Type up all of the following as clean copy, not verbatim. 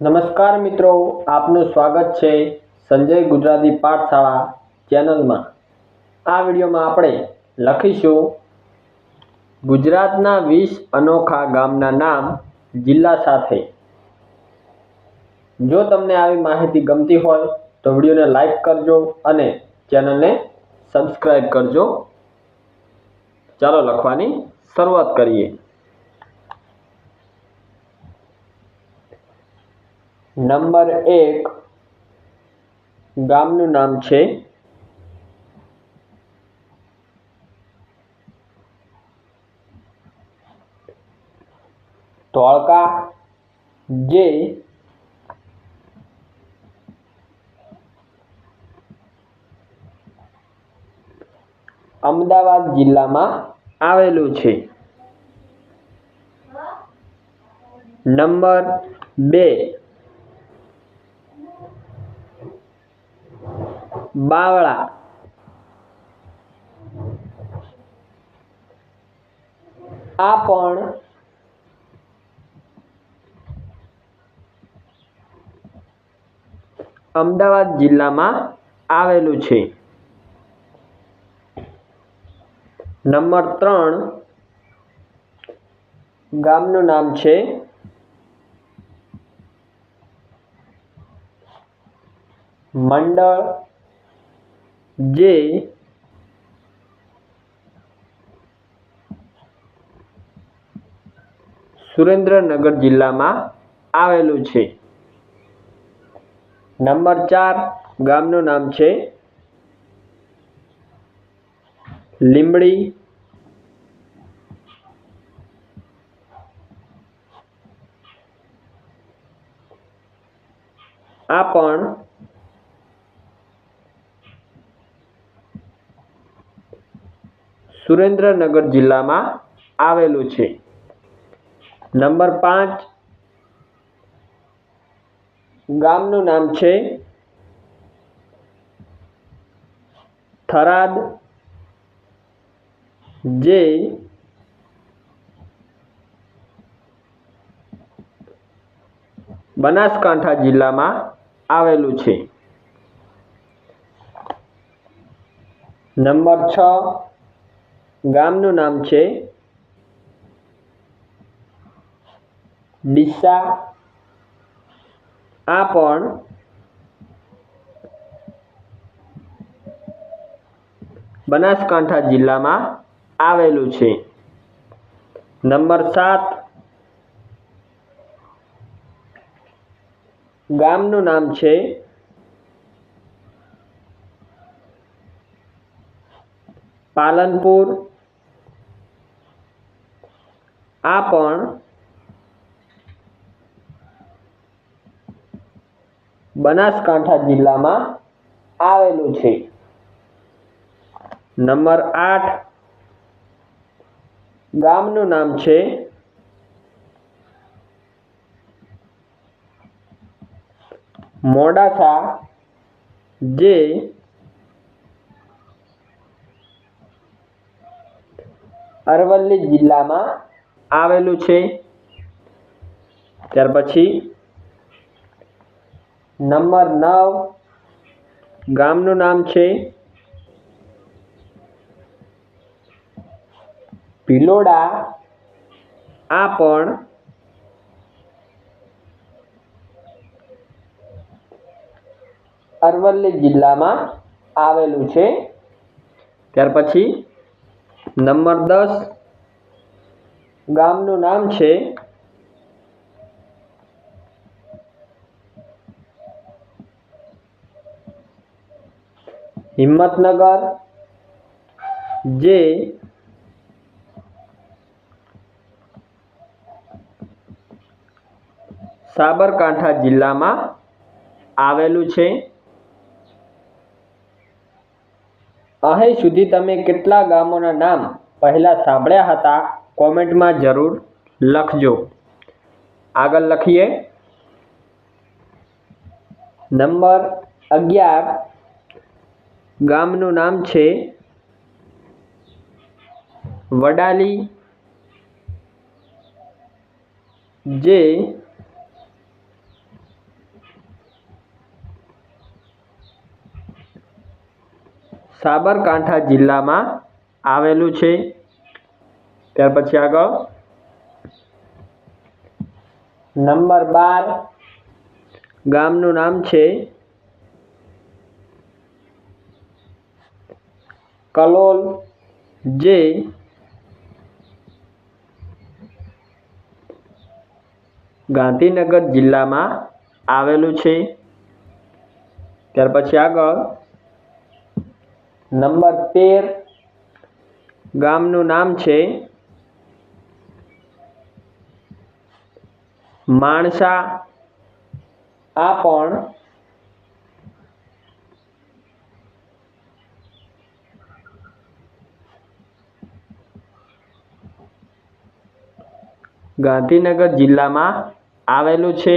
નમસ્કાર મિત્રો, આપનું સ્વાગત છે સંજય ગુજરાતી પાઠશાળા ચેનલમાં। આ વિડીયોમાં આપણે લખીશું ગુજરાતના 20 અનોખા ગામના નામ જિલ્લા સાથે। જો તમને આવી માહિતી ગમતી હોય તો વિડીયોને લાઈક કરજો અને ચેનલને સબસ્ક્રાઇબ કરજો। ચાલો લખવાની શરૂઆત કરીએ। નંબર 1 ગામનું નામ છે ધોળકા, જે અમદાવાદ જિલ્લામાં આવેલું છે। નંબર 2 બાવળા, આ પણ અમદાવાદ જિલ્લામાં આવેલું છે। નંબર 3 ગામનું નામ છે મંડળ, જે સુરેન્દ્રનગર જિલ્લામાં આવેલું છે। નંબર 4 ગામનું નામ છે લીંબડી, આ પણ સુરેન્દ્રનગર જિલ્લામાં આવેલું છે। નંબર 5 ગામનું નામ છે થરાદ, જે બનાસકાંઠા જિલ્લામાં આવેલું છે। નંબર 6 ગામનું નામ છે ડીસા, આ પણ બનાસકાંઠા જિલ્લામાં આવેલું છે। નંબર 7 ગામનું નામ છે પાલનપુર, આ પણ બનાસકાંઠા જિલ્લામાં આવેલું છે। નંબર 8 ગામનું નામ છે મોડાસા, જે અરવલ્લી જિલ્લામાં આવેલું છે। ત્યાર પછી નંબર 9 ગામનું નામ છે ભિલોડા, આ પણ અરવલ્લી જિલ્લામાં આવેલું છે। ત્યાર પછી નંબર 10 ગામનું નામ છે હિંમતનગર, જે સાબરકાંઠા જિલ્લામાં આવેલું છે। અહીં સુધી તમે કેટલા ગામોના નામ પહેલા સાંભળ્યા હતા કોમેન્ટમાં જરૂર લખજો। આગળ લખીએ। નંબર 11 ગામનું નામ છે વડાલી, જે સાબરકાંઠા જિલ્લામાં આવેલું છે। ત્યાર પછી આગળ નંબર 12 ગામનું નામ છે કલોલ, જે ગાંધીનગર જિલ્લામાં આવેલું છે। ત્યાર પછી આગળ નંબર 13 ગામનું નામ છે માણસા, આ પણ ગાંધીનગર જિલ્લામાં આવેલું છે।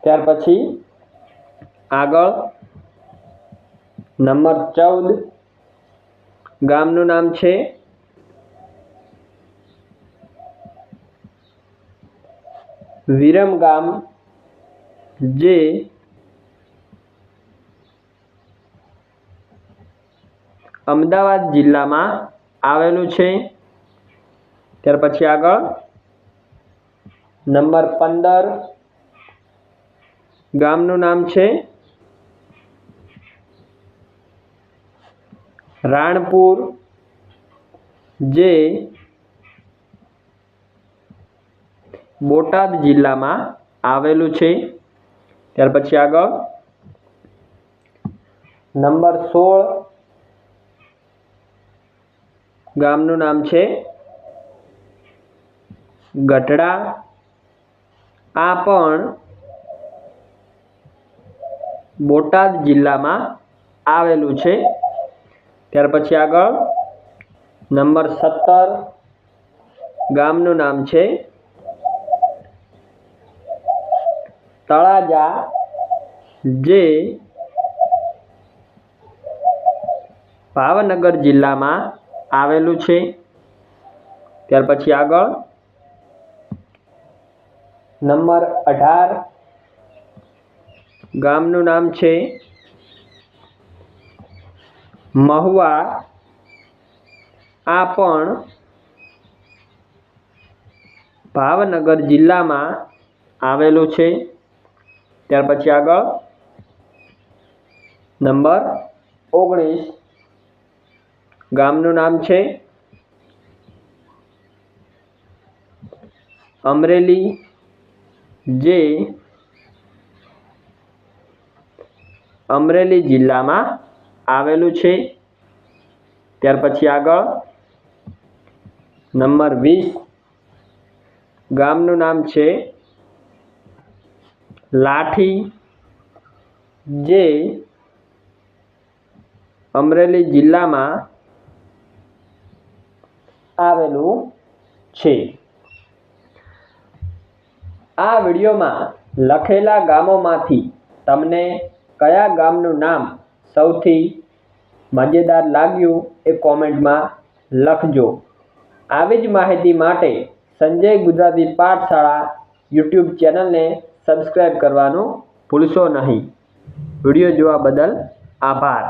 ત્યાર પછી આગળ નંબર 14 ગામનું નામ છે વિરમગામ, જે અમદાવાદ જિલ્લામાં આવેલું છે। ત્યાર પછી આગળ નંબર 15 ગામનું નામ છે રાણપુર, જે બોટાદ જિલ્લામાં આવેલું છે। ત્યાર પછી આગળ નંબર 16 ગામનું નામ છે ગઢડા, આ પણ બોટાદ જિલ્લામાં આવેલું છે। ત્યાર પછી આગળ નંબર 17 ગામનું નામ છે તળાજા, જે ભાવનગર જિલ્લામાં આવેલું છે। ત્યાર પછી આગળ નંબર 18 ગામનું નામ છે મહુવા, આ પણ ભાવનગર જિલ્લામાં આવેલું છે। ત્યાર પછી આગળ નંબર 19 ગામનું નામ છે અમરેલી, જે અમરેલી જિલ્લામાં આવેલું છે। ત્યાર પછી આગળ નંબર 20 ગામનું નામ છે લાઠી, જે અમરેલી જિલ્લામાં આવેલું છે। આ વિડીયોમાં લખેલા ગામોમાંથી તમને કયા ગામનું નામ સૌથી મજેદાર લાગ્યું એ કોમેન્ટમાં લખજો। આવી જ માહિતી માટે સંજય ગુજરાતી પાઠશાળા યુટ્યુબ ચેનલને સબસ્ક્રાઈબ કરવાનું ભૂલશો નહીં। વિડીયો જોવા બદલ આભાર।